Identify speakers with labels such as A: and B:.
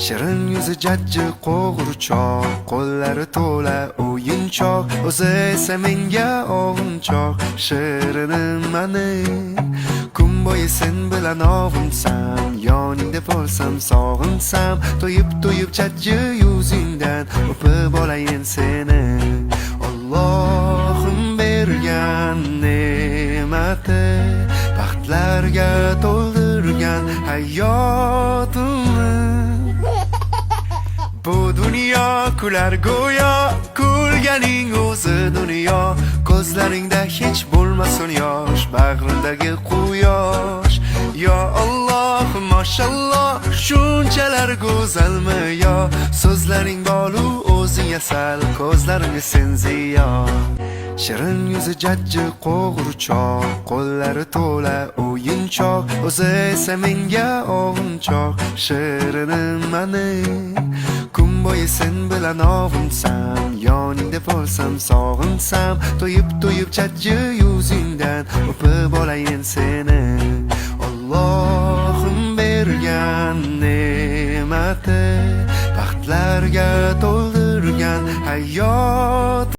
A: Shirin yuzi jajji qo'g'irchoq, qo'llari to'la o'yinchoq, o'zi esa menga ovunchoq. Shirinim mani kun bo'yi sen bilan ovunsam, yoningda bo'lsam sog'insam, to'yib jajji yuzingdan o'pib olayin seni. Allohim bergan ne'mati, baxtlarga to'ldirgan hayotimni. Bu dunyo kular go'yo, kulganing o'zi dunyo. Ko'zlaringda hech bo'lmasin yosh, bag'rindagi quyosh. Yo Alloh, mashalloh, shunchalar go'zalmi yo? So'zlaring bolu o'zing asal, ko'zlaringga sen ziyo. Shirin yuzi jajji qo'g'irchoq, qo'llari to'la o'yinchoq, o'zi esa menga ovunchoq. Shirinim mani kun bo'yi sen bilan ovunsam, yoningda bo'lsam sog'insam, to'yib jajji yuzingdan o'pib olayin seni. Allohim bergan ne'mati, baxtlarga to'ldirgan hayot.